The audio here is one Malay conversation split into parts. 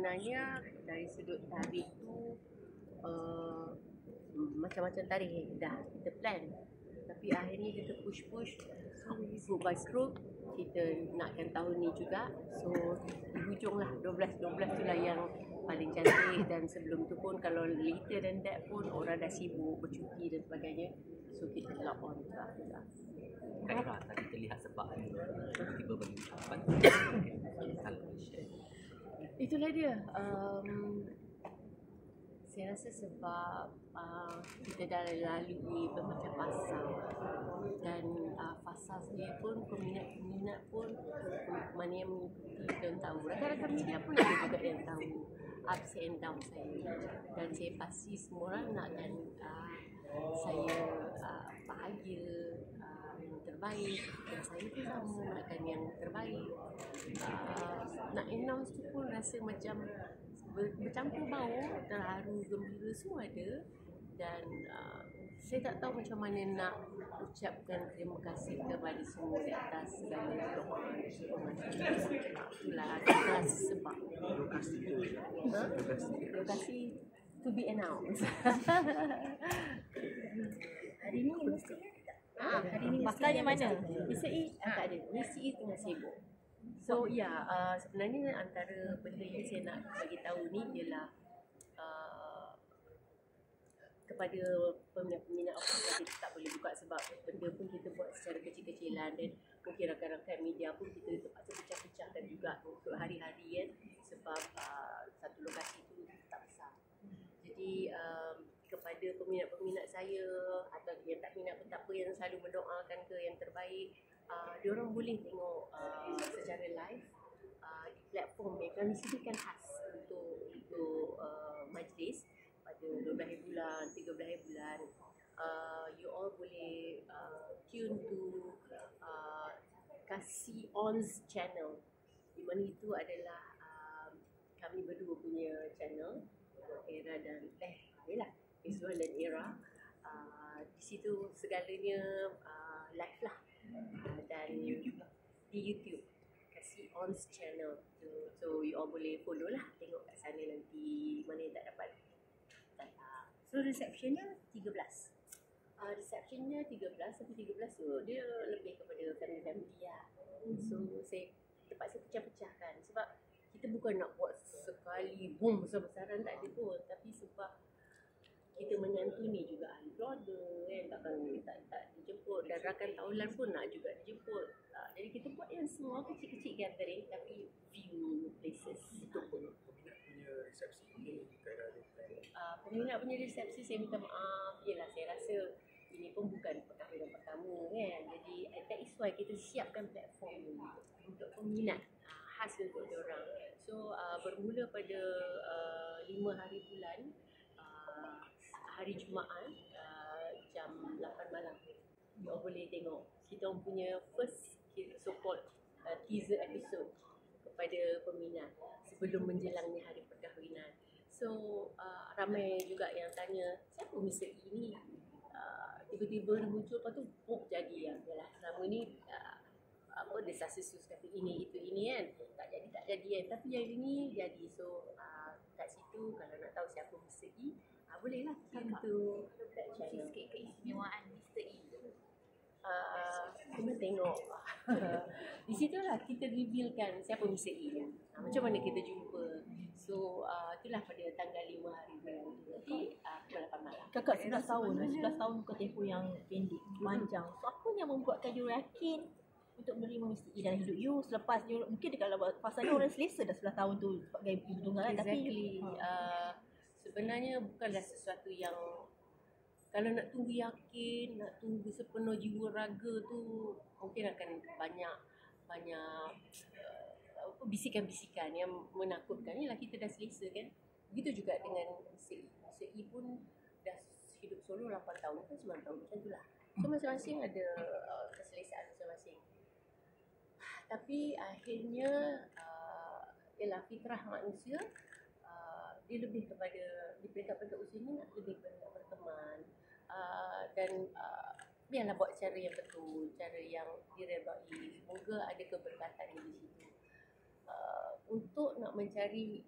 sebenarnya dari sudut tarikh tu macam-macam tarikh dah kita plan, tapi akhirnya kita push stroke by stroke kita nakkan tahun ni juga. So di hujung lah 12 tu lah yang paling cantik, dan sebelum tu pun kalau later than that pun orang dah sibuk bercuti dan sebagainya, so kita lock on juga. Kak Ira, tadi terlihat sebab tiba-tiba bagi ucapan kalau share. Itulah dia. Saya rasa sebab kita dah lalui bermacam fasa, dan fasa sendiri pun peminat pun mana yang mengikuti dan tahu. Rakan-rakan media pun ada juga yang tahu ups and down saya, dan saya pasti semua orang nakkan saya bahagia, yang terbaik, dan saya pun sama nakkan yang terbaik. Nak announce tu pun rasa macam bercampur bau, terharu, gembira semua ada, dan saya tak tahu macam mana nak ucapkan terima kasih kepada semua di atas segala doa. Itulah sebab lokasi to be announced. Hari ni mesti hari ni Makannya mana? Mr. E tak ada. Mr. E tengah sibuk. So sebenarnya antara benda yang saya nak bagi tahu ni ialah kepada peminat-peminat kita tak boleh buka sebab benda pun kita buat secara kecil-kecilan, dan mungkin rakan-rakan media pun kita terpaksa pecah-pecahkan juga untuk hari-hari kan, sebab satu lokasi tu tak besar. Jadi kepada peminat-peminat saya atau yang tak minat pun tak apa, yang selalu mendoakan ke yang terbaik, diorang boleh tengok secara live di platform yang kami sediakan khas untuk majlis pada 12 hari bulan, 13 hari bulan. You all boleh tune to Kasih On's channel, di mana itu adalah kami berdua punya channel, Era dan Izwan dan Era. Di situ segalanya live lah, dan di YouTube Kasih On's channel. So you all boleh follow lah, tengok kat sana nanti mana yang tak dapat. So receptionnya 13. Receptionnya 13, tapi 13 tu dia lebih kepada family lah. So saya terpaksa pecah-pecahkan sebab kita bukan nak buat sekali boom besar-besaran, tak ada pun, tapi sebab kita menyantuni juga ahli keluarga kan, tak dijemput, dan rakan tahunan pun nak juga dijemput. Jadi kita buat yang semua kecil-kecil gathering tapi view places. Itu pun peminat punya resepsi ini Peminat punya resepsi saya minta maaf. Yelah, saya rasa ini pun bukan perkahwinan pertama kan. Jadi that is why kita siapkan platform ni untuk peminat khas untuk diorang. So bermula pada 5 hari bulan, hari Jumaat, jam 8 malam. You all boleh tengok kita punya first so-called teaser episode kepada peminat sebelum menjelangnya hari perkahwinan. So ramai juga yang tanya, siapa Mr. E ni? Tiba-tiba muncul, lepas tu jadi ya. Yalah, selama ni desas-desus kata ini itu ini kan, tak jadi kan, tapi yang ini jadi. So kat situ kalau nak tahu siapa Mr. E, bolehlah into that channel. Sikit keistimewaan Mr. E. Kena tengok. Di situlah kita revealkan siapa Mr. E. Macam mana kita jumpa. So itulah pada tanggal 5 hari bulan nanti pukul 8 malam. Kakak 11 tahun bukan tempoh yang pendek, panjang. So apa yang membuatkan you yakin untuk menerima Mr. E dalam hidup you selepas you, mungkin dekat pasalnya orang selesa dah 11 tahun tu sebagai ibu tunggal kan, Exactly. tapi Sebenarnya bukanlah sesuatu yang kalau nak tunggu yakin, nak tunggu sepenuh jiwa raga tu mungkin akan banyak bisikan-bisikan yang menakutkan. Inilah kita dah selesa kan. Begitu juga dengan Mr. E. Mr. E pun dah hidup solo 8 tahun kan, 9 tahun macam tu lah. So masing-masing ada keselesaan masing-masing. Tapi akhirnya ialah fitrah manusia, dia lebih kepada di peringkat-peringkat usia ni nak lebih kepada berteman, dan biarlah buat cara yang betul, cara yang diredai. Semoga ada keberkatan di situ. Untuk nak mencari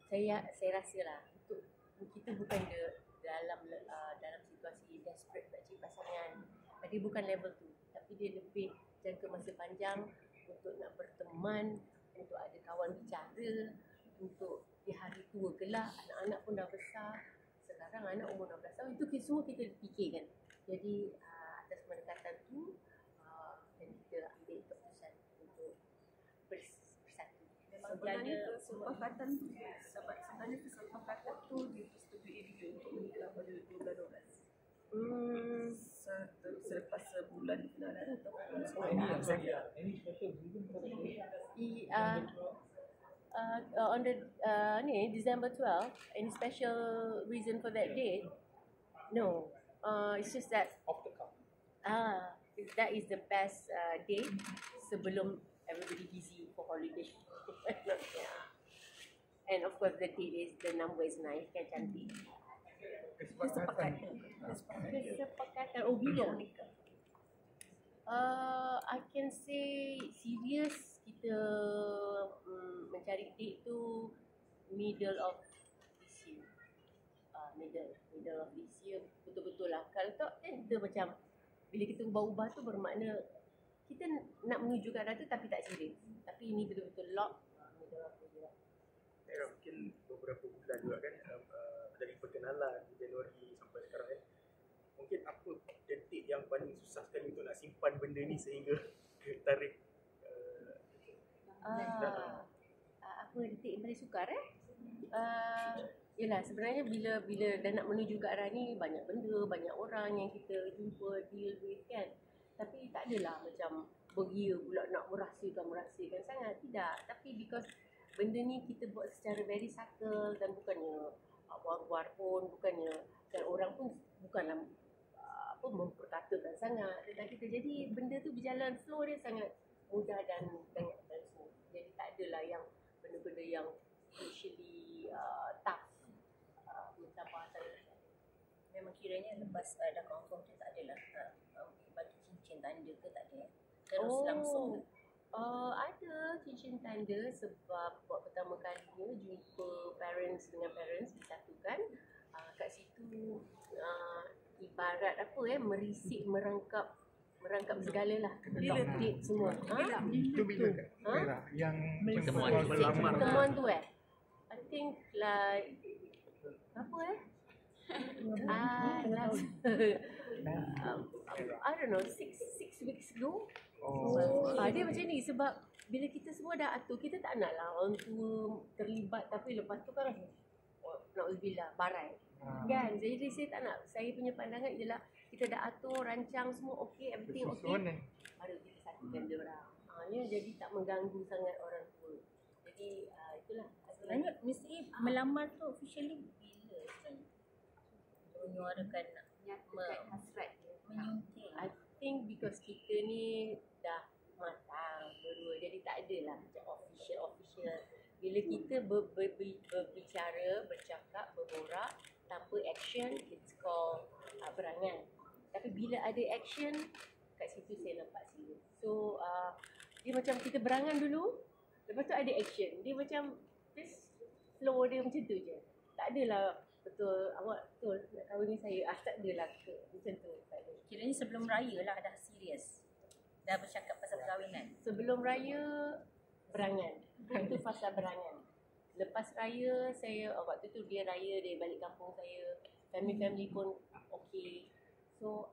saya rasa lah untuk kita bukan dalam situasi desperate nak cari pasangan. Dia bukan level tu, tapi dia lebih jangka masa panjang untuk nak berteman, untuk ada kawan bicara, untuk di hari tua kelak anak-anak pun dah besar. Sekarang anak umur 16 tahun, itu semua kita fikirkan. Jadi atas pendekatan tu dan kita ambil keputusan untuk bersatu. Sebenarnya kesepakatan tu, sebenarnya kesepakatan tu disetujui dia untuk menikah pada 12-12. Selepas sebulan kenalan ataupun sebulan saja. On the December 12, any special reason for that date? No. It's just that that is the best date sebelum everybody busy for holiday. Yeah. And of course the number is nice, kan, cantik. Kesepakatan. Oh, bila? I can say serious kita mencari date tu middle of this year. Middle of this year betul-betul lah. Kalau tak kan kita macam bila kita ubah-ubah tu bermakna kita nak menuju ke arah tu tapi tak serius. Tapi ini betul-betul lock middle of the year. Mungkin beberapa bulan juga kan dari perkenalan Januari sampai sekarang kan. Mungkin apa detik yang paling susah sekali untuk nak simpan benda ni sehingga tarikh apa detik yang paling sukar yelah sebenarnya bila dah nak menuju ke arah ni banyak benda, banyak orang yang kita jumpa, deal with kan. Tapi tak adalah macam beria pula nak merahsiakan sangat, tidak. Tapi because benda ni kita buat secara very subtle dan bukannya war-war pun, bukannya dan orang pun bukanlah memperkatakan sangat tentang kita. Jadi benda tu berjalan, flow dia sangat mudah dan smooth. Jadi tak adalah yang benda-benda yang actually tough macam bahasa. Memang kiranya lepas dah confirm tu tak adalah bagi cincin tanda ke tak ada? Terus langsung ada cincin tanda sebab buat pertama kalinya jumpa parents dengan parents disatukan. Kat situ ibarat apa merisik, merangkap segala lah. Bila date semua. Itu bila Kak? Yang pertemuan tu I think like apa I don't know 6 weeks ago. Dia macam ni sebab bila kita semua dah atur, kita tak nak lah orang tua terlibat tapi lepas tu kan na'udzubillah barai kan. Jadi saya tak nak, saya punya pandangan ialah kita dah atur, rancang semua okey, everything okey, baru kita satukan dia orang. Jadi tak mengganggu sangat orang tua. Jadi itulah sebenarnya mesti melamar tu officially bila sebenarnya menyuarakan nyatakan hasrat dia. menyunting. I think because kita ni dah matang berdua, jadi tak adalah macam official. Bila kita berbicara, bercakap, berborak tanpa action, it's called berangan. Tapi bila ada action, kat situ saya nampak serius. So dia macam kita berangan dulu, lepas tu ada action. Dia macam just flow dia macam tu je. Tak adalah betul awak betul nak kahwin dengan saya. Tak adalah macam tu. Tak ada. Kiranya sebelum raya lah dah serius. Dah bercakap pasal perkahwinan. Sebelum raya berangan. Itu fasa berangan. Lepas raya saya waktu tu dia raya, dia balik kampung saya. Family pun okey. So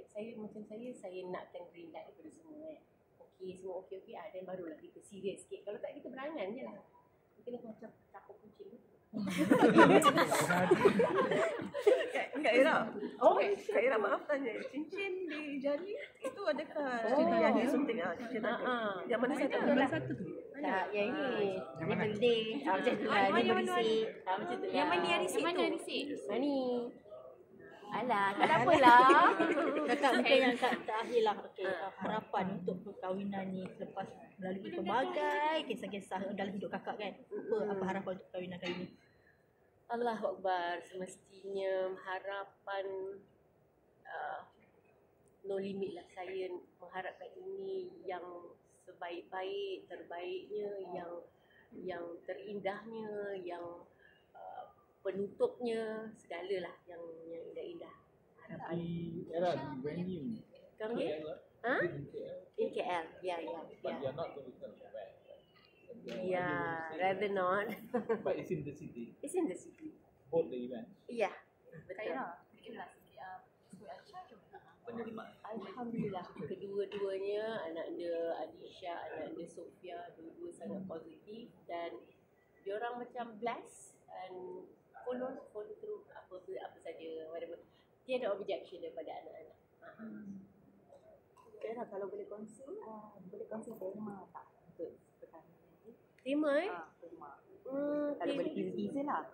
saya macam saya nakkan green light daripada semua okey, semua okey dan barulah kita serius sikit. Kalau tak kita berangan je lah. Kita macam takut kucing. Kak Ira. Kak Ira maaf tanya. Cincin di jari itu adakah yang disunting cincin tadi? Yang mana satu tu? Tak, yang ini. Ini berdeh. Macam tu lah. Dia berisik. Macam tu lah. Yang mana yang risik tu? Ni. Alah, tak apalah. Kakak mungkin yang terakhir lah. Harapan untuk perkahwinan ni selepas melalui pelbagai kisah-kisah dalam hidup kakak kan. Apa harapan untuk perkahwinan kali ni? Allahu Akbar. Semestinya harapan no limit lah. Saya mengharapkan ini yang sebaik-baik, terbaiknya, yang yang terindahnya, yang penutupnya, segalalah yang indah-indah. Harapan. Era di venue. Kamu? Ha? In KL. Yeah. But you are not going to come back. Yeah, rather not. But it's in the city. It's in the city. Both the event. Yeah, betul. Penerimaan. Alhamdulillah, kedua-duanya, anak dia Adisha, anak dia Sofia, dua-dua sangat positif dan diorang macam blessed and follow through apa saja, whatever. Tiada objection daripada anak-anak. Kira kalau boleh kongsi tema tak untuk pertandingan nanti? Tema Tema. Kalau boleh teaser lah.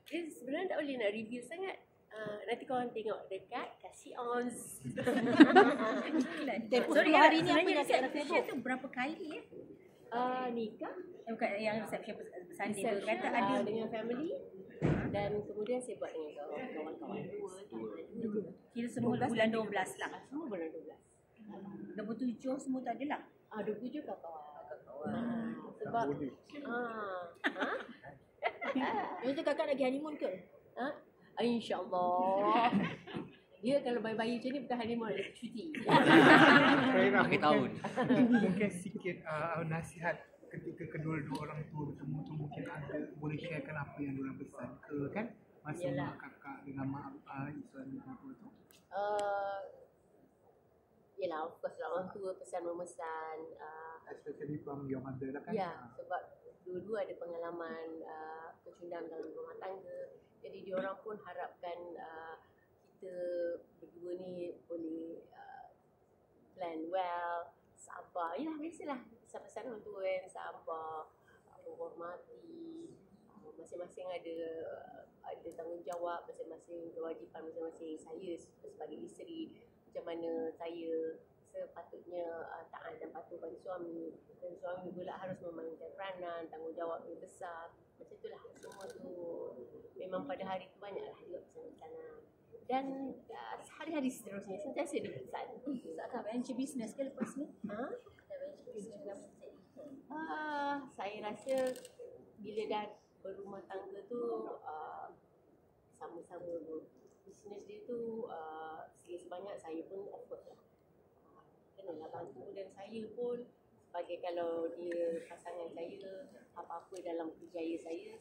Dia sebenarnya tak boleh nak review sangat. Nanti korang tengok dekat, kasih on. Sorry, hari ni apa sebenarnya yang kita reception tu berapa kali ya? Nikah Bukan yang reception Sunday tu. Kata reception, ada dengan family dan kemudian saya buat dengan kawan-kawan. kira semua bulan 12 lah. Semua bulan 12. 27 semua tak ada lah. 27 kawan-kawan. Sebab Lepas tu kakak nak pergi honeymoon ke? InsyaAllah. Dia kalau bayi-bayi macam ni bukan honeymoon, ada cuti. Akhir tahun. Mungkin sikit nasihat ketika kedua-dua orang tua bertemu tu, mungkin ada boleh sharekan apa yang diorang pesan ke kan masa Yalah. mak kakak dengan mak Iswan apa tu. Yelah, of course lah orang tua pesan memesan. Especially from your mother lah kan. Ya, sebab dua-dua ada pengalaman kecundang dalam rumah tangga. Jadi diorang pun harapkan kita berdua ni boleh plan well, sabar. Yalah, biasalah. Pesan-pesan orang tua kan, sabar, menghormati. Masing-masing ada tanggungjawab, masing-masing kewajipan masing-masing. Saya sebagai isteri, macam mana saya sepatutnya taat dan patuh pada suami, dan suami pula harus memainkan peranan, tanggungjawab yang besar. Macam itulah, semua tu memang pada hari tu banyaklah juga pesanan-pesanan. Dan hari-hari seterusnya sentiasa dipesan. Tak venture business ke lepas ni? Saya rasa bila dah berumah tangga tu sama-sama bisnes dia tu sebanyak saya pun of course lah kenalah bantu, dan saya pun sebagai kalau dia pasangan saya, apa-apa dalam kerjaya saya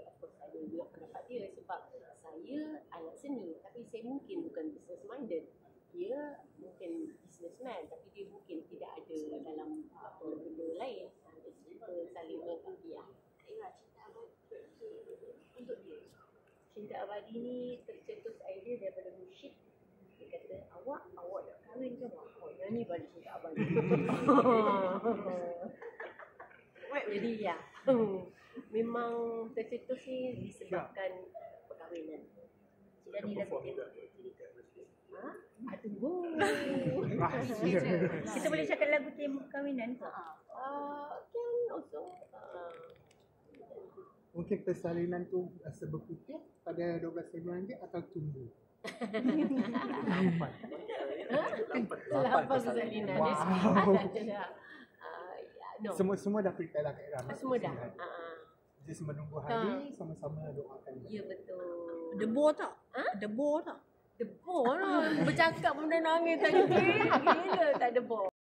of course ada juga pendapat dia, sebab saya anak seni tapi saya mungkin bukan business minded. Dia mungkin businessman tapi dia mungkin tidak ada dalam apa benda lain. Jadi kita saling melengkapi lah. Untuk dia, Cinta Abadi ni tercetus idea daripada Mushid. Dia kata, awak nak kahwin ke awak? Awak nyanyi pada Cinta Abadi. Jadi ya, memang tercetus ni disebabkan perkahwinan. Jadi perform juga dekat Muslim. Tunggu. Rahsia. Kita boleh cakap lagu tema perkahwinan ke? Can also. Mungkin persalinan tu berputih pada 12 Februari nanti atau tunggu. 8 persalinan. Wow. No. Semua dah prepare lah Kak Ira. Semua dah. Just menunggu hari, sama-sama doakan. Ya betul. Debor tak? Debor tak? Debor lah. Bercakap benda nangis tadi. Gila tak debor.